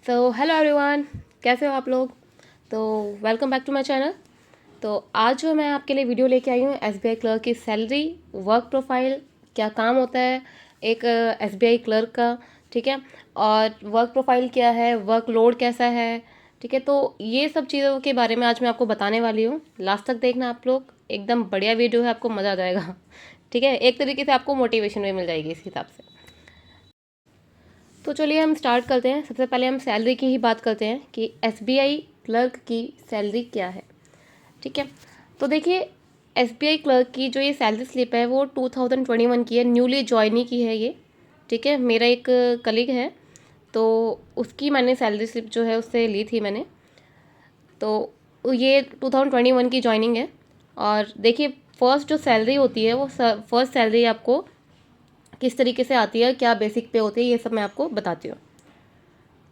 तो hello everyone, कैसे हो आप लोग। तो welcome back to my channel. तो आज जो मैं आपके लिए वीडियो लेके आई हूँ एसबीआई क्लर्क की सैलरी, वर्क प्रोफाइल, क्या काम होता है एक एसबीआई क्लर्क का, ठीक है, और वर्क प्रोफाइल क्या है, वर्क लोड कैसा है, ठीक है। तो ये सब चीज़ों के बारे में आज मैं आपको बताने वाली हूँ। लास्ट तक देखना आप लोग, एकदम बढ़िया वीडियो है, आपको मज़ा आ जाएगा। ठीक है, एक तरीके से आपको मोटिवेशन भी मिल जाएगी इस हिसाब से। तो चलिए हम स्टार्ट करते हैं। सबसे पहले हम सैलरी की ही बात करते हैं कि एसबीआई क्लर्क की सैलरी क्या है, ठीक है। तो देखिए, एसबीआई क्लर्क की जो ये सैलरी स्लिप है वो 2021 की है, न्यूली ज्वाइनी की है ये, ठीक है। मेरा एक कलीग है, तो उसकी मैंने सैलरी स्लिप जो है उससे ली थी मैंने। तो ये 2021 की ज्वाइनिंग है। और देखिए, फर्स्ट जो सैलरी होती है वो फर्स्ट सैलरी आपको किस तरीके से आती है, क्या बेसिक पे होती है, ये सब मैं आपको बताती हूँ।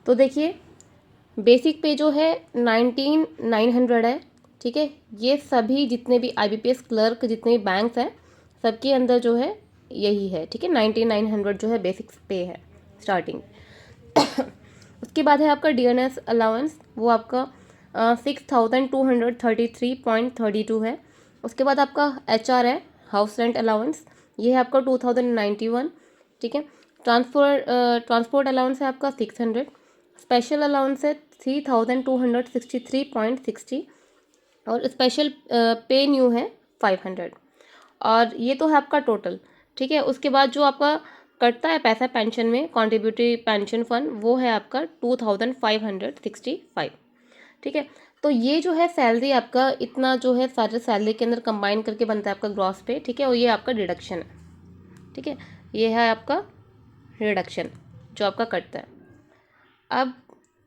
तो देखिए, बेसिक पे जो है 19,900 है, ठीक है। ये सभी जितने भी आईबीपीएस क्लर्क जितने भी बैंक्स हैं सबके अंदर जो है यही है, ठीक है। 19,900 जो है बेसिक पे है स्टार्टिंग। उसके बाद है आपका डीएनएस अलाउंस, वो आपका 6,233.32 है। उसके बाद आपका एचआर है, हाउस रेंट अलाउंस, ये है आपका 2,091, ठीक है। ट्रांसपोर्ट अलाउंस है आपका 600। स्पेशल अलाउंस है 3,263.60 और स्पेशल पे न्यू है 500। और ये तो है आपका टोटल, ठीक है। उसके बाद जो आपका कटता है पैसा पेंशन में, कॉन्ट्रीब्यूटरी पेंशन फंड, वो है आपका 2,565, ठीक है। तो ये जो है सैलरी आपका इतना जो है सारे सैलरी के अंदर कंबाइन करके बनता है आपका ग्रॉस पे, ठीक है। और ये आपका डिडक्शन है, ठीक है। ये है आपका रिडक्शन जो आपका कटता है। अब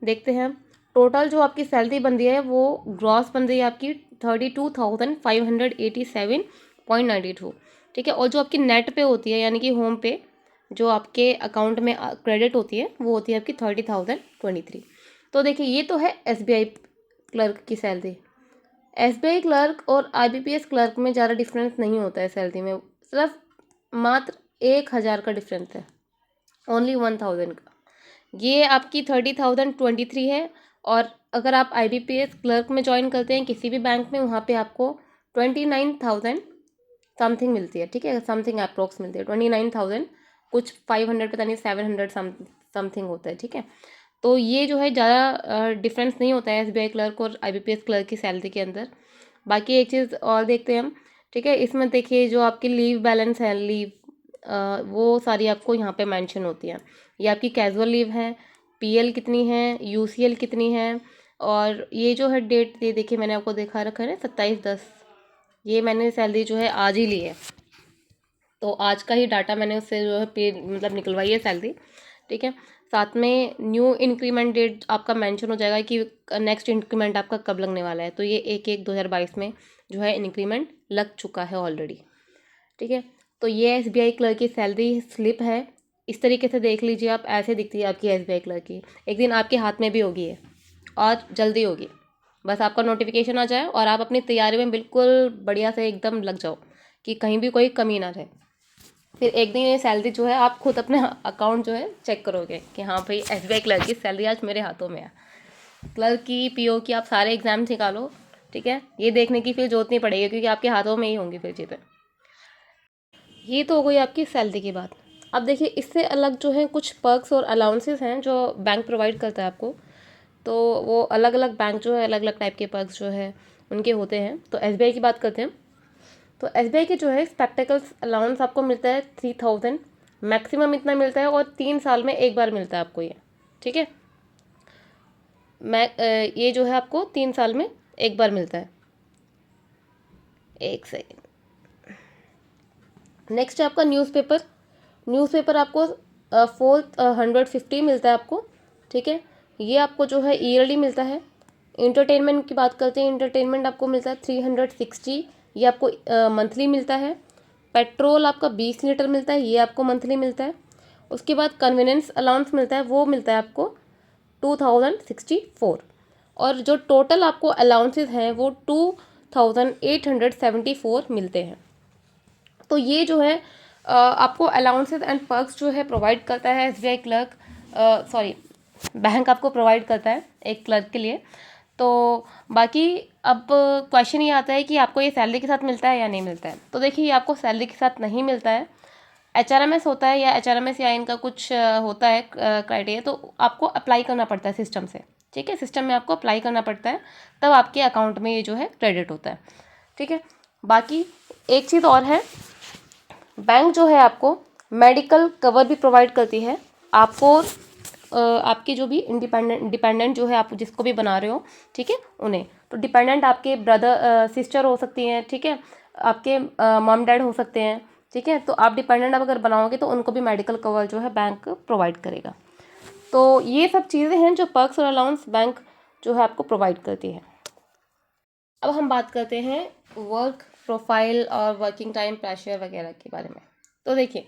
देखते हैं हम टोटल जो आपकी सैलरी बन रही है वो ग्रॉस बन रही है आपकी 32,587.92, ठीक है। और जो आपकी नेट पे होती है यानी कि होम पे जो आपके अकाउंट में क्रेडिट होती है वो होती है आपकी 30,023। तो देखिए, ये तो है एसबीआई क्लर्क की सैलरी। एसबीआई क्लर्क और आईबीपीएस क्लर्क में ज़्यादा डिफरेंस नहीं होता है सैलरी में, सिर्फ मात्र 1,000 का डिफरेंस है, ओनली 1,000 का। ये आपकी 30,023 है। और अगर आप आईबीपीएस क्लर्क में ज्वाइन करते हैं किसी भी बैंक में, वहाँ पे आपको 29,000 समथिंग मिलती है, ठीक है। समथिंग अप्रोक्स मिलती है 29,000, कुछ 500 पता नहीं 700 समथिंग होता है, ठीक है। तो ये जो है ज़्यादा डिफरेंस नहीं होता है एसबीआई क्लर्क और आईबीपीएस क्लर्क की सैलरी के अंदर। बाकी एक चीज़ और देखते हैं हम, ठीक है। इसमें देखिए जो आपकी लीव बैलेंस है, लीव वो सारी आपको यहाँ पे मेंशन होती है। ये आपकी कैजुअल लीव है, पीएल कितनी है, यूसीएल कितनी है। और ये जो है डेट, ये देखिए मैंने आपको दिखा रखा है ना 27/10, ये मैंने सैलरी जो है आज ही ली है। तो आज का ही डाटा मैंने उससे जो है पे मतलब निकलवाई है सैलरी, ठीक है। साथ में न्यू इंक्रीमेंट डेट आपका मेंशन हो जाएगा कि नेक्स्ट इंक्रीमेंट आपका कब लगने वाला है। तो ये 1/1/2022 में जो है इंक्रीमेंट लग चुका है ऑलरेडी, ठीक है। तो ये एसबीआई क्लर्क की सैलरी स्लिप है। इस तरीके से देख लीजिए आप, ऐसे दिखती है आपकी एसबीआई क्लर्क की। एक दिन आपके हाथ में भी होगी ये, और जल्दी होगी। बस आपका नोटिफिकेशन आ जाए और आप अपनी तैयारी में बिल्कुल बढ़िया से एकदम लग जाओ कि कहीं भी कोई कमी ना रहे। फिर एक दिन ये सैलरी जो है आप खुद अपने अकाउंट जो है चेक करोगे कि हाँ भाई एसबीआई क्लर्क की सैलरी आज मेरे हाथों में है। क्लर्क की, पीओ की, आप सारे एग्जाम निकालो, ठीक है। ये देखने की फिर जरूरत नहीं पड़ेगी क्योंकि आपके हाथों में ही होंगी फिर चीज़ें। ये तो हो गई आपकी सैलरी की बात। अब देखिए, इससे अलग जो है कुछ पर्क्स और अलाउंसेस हैं जो बैंक प्रोवाइड करता है आपको। तो वो अलग अलग बैंक जो है अलग अलग टाइप के पर्क्स जो है उनके होते हैं। तो एसबीआई की बात करते हैं। तो एसबीआई के जो है स्पेक्टिकल्स अलाउंस आपको मिलता है 3,000, मैक्सिमम इतना मिलता है, और 3 साल में एक बार मिलता है आपको ये, ठीक है। ये जो है आपको 3 साल में एक बार मिलता है। एक सेकेंड। नेक्स्ट है आपका न्यूज़पेपर। न्यूज़पेपर आपको 450 मिलता है आपको, ठीक है। ये आपको जो है ईयरली मिलता है। इंटरटेनमेंट की बात करते हैं, इंटरटेनमेंट आपको मिलता है 360, ये आपको मंथली मिलता है। पेट्रोल आपका 20 लीटर मिलता है, ये आपको मंथली मिलता है। उसके बाद कन्वीनियंस अलाउंस मिलता है, वो मिलता है आपको 2,064। और जो टोटल आपको अलाउंसेस हैं वो 2,874 मिलते हैं। तो ये जो है आपको अलाउंसेस एंड पर्क्स जो है प्रोवाइड करता है एसबीआई क्लर्क, सॉरी बैंक आपको प्रोवाइड करता है एक क्लर्क के लिए। तो बाकी अब क्वेश्चन ये आता है कि आपको ये सैलरी के साथ मिलता है या नहीं मिलता है। तो देखिए, ये आपको सैलरी के साथ नहीं मिलता है। HRMS होता है या HRMS या इनका कुछ होता है क्राइटेरिया, तो आपको अप्लाई करना पड़ता है सिस्टम से। ठीक है, सिस्टम में आपको अप्लाई करना पड़ता है, तब आपके अकाउंट में ये जो है क्रेडिट होता है। ठीक है, बाकी एक चीज़ और है, बैंक जो है आपको मेडिकल कवर भी प्रोवाइड करती है आपको, आपके जो भी डिपेंडेंट जो है, आप जिसको भी बना रहे हो, ठीक है, उन्हें। तो डिपेंडेंट आपके ब्रदर सिस्टर हो सकती हैं, ठीक है, आपके मॉम डैड हो सकते हैं, ठीक है। तो आप डिपेंडेंट अगर बनाओगे तो उनको भी मेडिकल कवर जो है बैंक प्रोवाइड करेगा। तो ये सब चीज़ें हैं जो पर्क्स और अलाउंस बैंक जो है आपको प्रोवाइड करती है। अब हम बात करते हैं वर्क प्रोफाइल और वर्किंग टाइम प्रेशर वगैरह के बारे में। तो देखिए,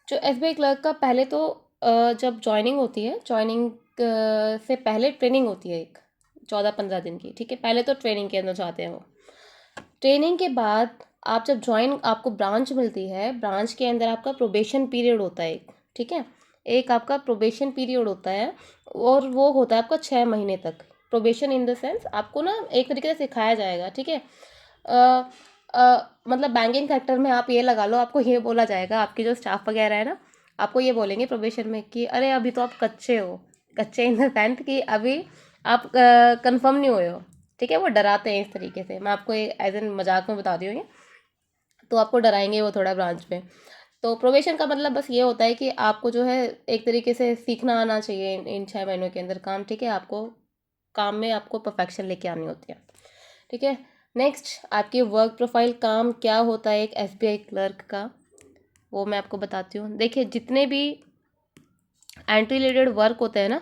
जो SBI क्लर्क का पहले तो जब ज्वाइनिंग होती है, ज्वाइनिंग से पहले ट्रेनिंग होती है एक 14-15 दिन की। ठीक है, पहले तो ट्रेनिंग के अंदर जाते हैं वो। ट्रेनिंग के बाद आप जब ज्वाइन, आपको ब्रांच मिलती है, ब्रांच के अंदर आपका प्रोबेशन पीरियड होता है एक। ठीक है, एक आपका प्रोबेशन पीरियड होता है, और वो होता है आपका 6 महीने तक। प्रोबेशन इन द सेंस आपको ना एक तरीके से सिखाया जाएगा। ठीक है, मतलब बैंकिंग सेक्टर में आप ये लगा लो, आपको ये बोला जाएगा, आपके जो स्टाफ वगैरह है ना, आपको ये बोलेंगे प्रोबेशन में कि अरे अभी तो आप कच्चे हो, कच्चे इन द सेंस कि अभी आप कंफर्म नहीं हुए हो। ठीक है, वो डराते हैं इस तरीके से। मैं आपको एज एन मजाक में बता दी हूँ ये, तो आपको डराएंगे वो थोड़ा ब्रांच में। तो प्रोबेशन का मतलब बस ये होता है कि आपको जो है एक तरीके से सीखना आना चाहिए इन 6 महीनों के अंदर काम। ठीक है, आपको काम में आपको परफेक्शन लेके आनी होती है। ठीक है, नेक्स्ट आपकी वर्क प्रोफाइल, काम क्या होता है एक SBI क्लर्क का, वो मैं आपको बताती हूँ। देखिए, जितने भी एंट्री रिलेटेड वर्क होते हैं ना,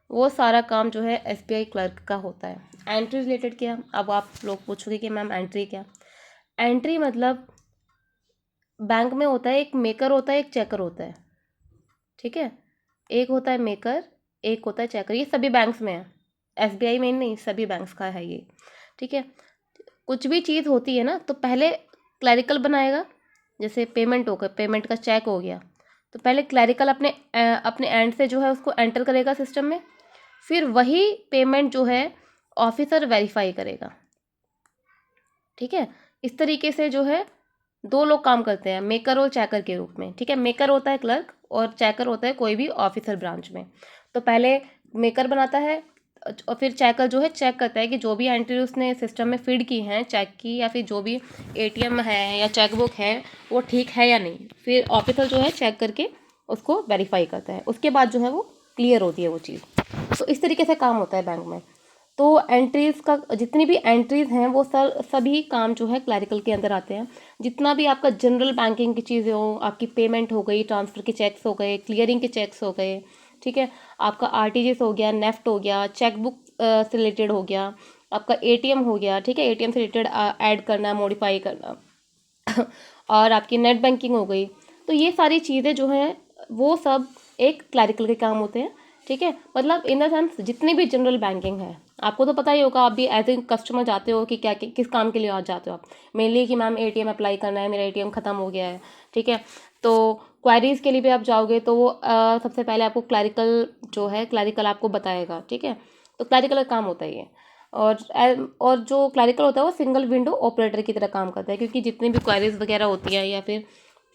वो सारा काम जो है SBI क्लर्क का होता है। एंट्री रिलेटेड क्या, अब आप लोग पूछोगे कि मैम एंट्री क्या। एंट्री मतलब बैंक में होता है, एक मेकर होता है, एक चेकर होता है। ठीक है, एक होता है मेकर, एक होता है चेकर। ये सभी बैंक्स में है, SBI में नहीं, सभी बैंक्स का है ये। ठीक है, कुछ भी चीज़ होती है ना, तो पहले क्लैरिकल बनाएगा। जैसे पेमेंट हो गया, पेमेंट का चेक हो गया, तो पहले क्लैरिकल अपने एंड से जो है उसको एंटर करेगा सिस्टम में, फिर वही पेमेंट जो है ऑफिसर वेरीफाई करेगा। ठीक है, इस तरीके से जो है 2 लोग काम करते हैं, मेकर और चेकर के रूप में। ठीक है, मेकर होता है क्लर्क और चेकर होता है कोई भी ऑफिसर ब्रांच में। तो पहले मेकर बनाता है, और फिर चेकर जो है चेक करता है कि जो भी एंट्री उसने सिस्टम में फीड की हैं चेक की, या फिर जो भी ATM है या चेकबुक है वो ठीक है या नहीं। फिर ऑफिसर जो है चेक करके उसको वेरीफाई करता है, उसके बाद जो है वो क्लियर होती है वो चीज़। तो इस तरीके से काम होता है बैंक में। तो एंट्रीज़ का, जितनी भी एंट्रीज़ हैं वो सभी काम जो है क्लैरिकल के अंदर आते हैं। जितना भी आपका जनरल बैंकिंग की चीज़ें हो, आपकी पेमेंट हो गई, ट्रांसफ़र के चेक्स हो गए, क्लियरिंग के चेक्स हो गए, ठीक है, आपका RTGS हो गया, नेफ्ट हो गया, चेकबुक से रिलेटेड हो गया, आपका ATM हो गया। ठीक है, ATM से रिलेटेड ऐड करना, मॉडिफाई करना और आपकी नेट बैंकिंग हो गई। तो ये सारी चीज़ें जो हैं वो सब एक क्लैरिकल के काम होते हैं। ठीक है, मतलब इन द सेंस जितनी भी जनरल बैंकिंग है, आपको तो पता ही होगा, आप भी एज ए कस्टमर जाते हो कि क्या किस काम के लिए आज जाते हो आप। मेनली कि मैम ATM अप्लाई करना है, मेरा ATM ख़त्म हो गया है। ठीक है, तो क्वायरीज़ के लिए भी आप जाओगे तो वो सबसे पहले आपको क्लैरिकल जो है, क्लैरिकल आपको बताएगा। ठीक है, तो क्लैरिकल का काम होता है ये। और जो क्लैरिकल होता है वो सिंगल विंडो ऑपरेटर की तरह काम करता है, क्योंकि जितनी भी क्वायरीज वगैरह होती है, या फिर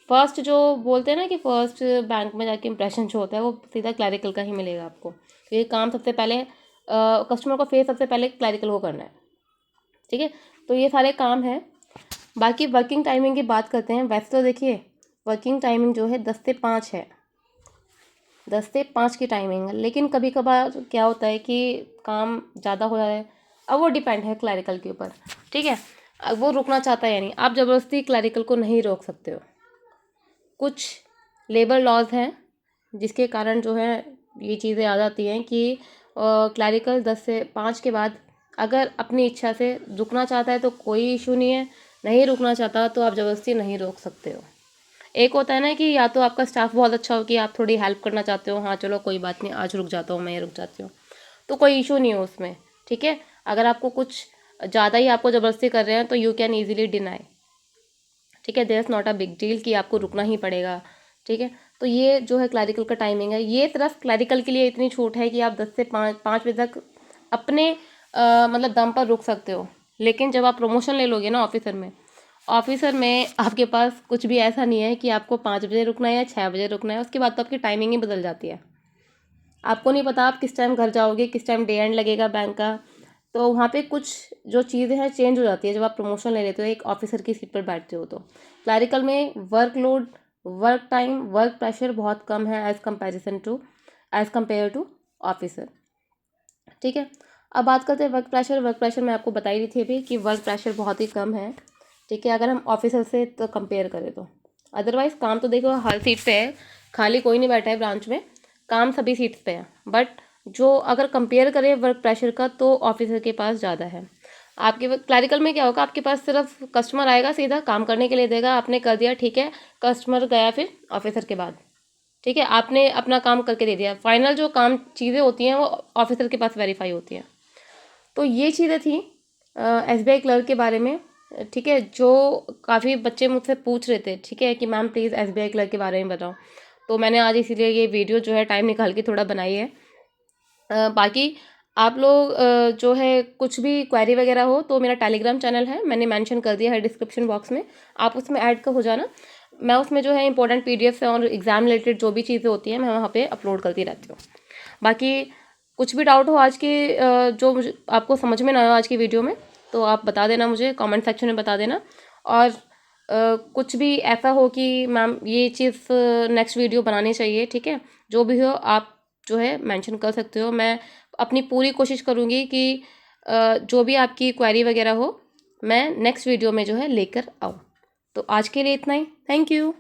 फर्स्ट जो बोलते हैं ना कि फर्स्ट बैंक में जाके इंप्रेशन जो होता है वो सीधा क्लैरिकल का ही मिलेगा आपको। तो ये काम सबसे पहले कस्टमर को फेस सबसे पहले क्लैरिकल को करना है। ठीक है, तो ये सारे काम हैं। बाकी वर्किंग टाइमिंग की बात करते हैं। वैसे तो देखिए, वर्किंग टाइमिंग जो है 10 से 5 है, 10 से 5 की टाइमिंग है। लेकिन कभी कभार क्या होता है कि काम ज़्यादा हो जाता है, अब वो डिपेंड है क्लैरिकल के ऊपर। ठीक है, अब वो रुकना चाहता है या नहीं, आप ज़बरदस्ती क्लैरिकल को नहीं रोक सकते हो। कुछ लेबर लॉज हैं जिसके कारण जो है ये चीज़ें आ जाती हैं कि क्लैरिकल 10 से 5 के बाद अगर अपनी इच्छा से रुकना चाहता है तो कोई इशू नहीं है, नहीं रुकना चाहता तो आप ज़बरदस्ती नहीं रोक सकते हो। एक होता है ना कि या तो आपका स्टाफ बहुत अच्छा हो कि आप थोड़ी हेल्प करना चाहते हो, हाँ चलो कोई बात नहीं, आज रुक जाता हूँ, मैं रुक जाती हूँ, तो कोई इशू नहीं हो उसमें। ठीक है, अगर आपको कुछ ज़्यादा ही आपको ज़बरदस्ती कर रहे हैं तो यू कैन ईजिली डिनाई। ठीक है, there is not a big deal कि आपको रुकना ही पड़ेगा। ठीक है, तो ये जो है क्लैरिकल का टाइमिंग है। ये सिर्फ क्लैरिकल के लिए इतनी छूट है कि आप 10 से 5 बजे तक अपने मतलब दम पर रुक सकते हो। लेकिन जब आप प्रमोशन ले लोगे ना ऑफिसर में आपके पास कुछ भी ऐसा नहीं है कि आपको 5 बजे रुकना है या 6 बजे रुकना है। उसके बाद तो आपकी टाइमिंग ही बदल जाती है। आपको नहीं पता आप किस टाइम घर जाओगे, किस टाइम डे एंड लगेगा बैंक का। तो वहाँ पे कुछ जो चीज़ें हैं चेंज हो जाती है जब आप प्रमोशन ले लेते हो, एक ऑफिसर की सीट पर बैठते हो। तो क्लैरिकल में workload, work time, work pressure बहुत कम है एज़ कम्पेयर टू ऑफिसर। ठीक है, अब बात करते हैं वर्क प्रेशर मैं आपको बताई रही थी अभी कि वर्क प्रेशर बहुत ही कम है। ठीक है, अगर हम ऑफिसर से तो कंपेयर करें तो अदरवाइज़ काम तो देखो हर सीट पे है, खाली कोई नहीं बैठा है ब्रांच में, काम सभी सीट्स पे है। बट जो अगर कंपेयर करें वर्क प्रेशर का तो ऑफिसर के पास ज़्यादा है। आपके क्लैरिकल में क्या होगा, आपके पास सिर्फ कस्टमर आएगा, सीधा काम करने के लिए देगा, आपने कर दिया, ठीक है, कस्टमर गया फिर ऑफिसर के बाद, ठीक है, आपने अपना काम करके दे दिया, फाइनल जो काम चीज़ें होती हैं वो ऑफिसर के पास वेरीफाई होती हैं। तो ये चीज़ें थी SBI क्लर्क के बारे में। ठीक है, जो काफ़ी बच्चे मुझसे पूछ रहे थे, ठीक है, कि मैम प्लीज़ SBI क्लर्क के बारे में बताओ, तो मैंने आज इसीलिए ये वीडियो जो है टाइम निकाल के थोड़ा बनाई है। बाकी आप लोग जो है कुछ भी क्वेरी वगैरह हो तो मेरा टेलीग्राम चैनल है, मैंने मेंशन कर दिया है डिस्क्रिप्शन बॉक्स में, आप उसमें ऐड का हो जाना। मैं उसमें जो है इंपॉर्टेंट PDFs और एग्ज़ाम रिलेटेड जो भी चीज़ें होती हैं मैं वहाँ पे अपलोड करती रहती हूँ। बाकी कुछ भी डाउट हो आज के जो मुझे आपको समझ में ना आया आज की वीडियो में, तो आप बता देना, मुझे कमेंट सेक्शन में बता देना। और कुछ भी ऐसा हो कि मैम ये चीज़ नेक्स्ट वीडियो बनानी चाहिए, ठीक है, जो भी हो आप जो है मेंशन कर सकते हो। मैं अपनी पूरी कोशिश करूँगी कि जो भी आपकी क्वेरी वगैरह हो मैं नेक्स्ट वीडियो में जो है लेकर आऊँ। तो आज के लिए इतना ही, थैंक यू।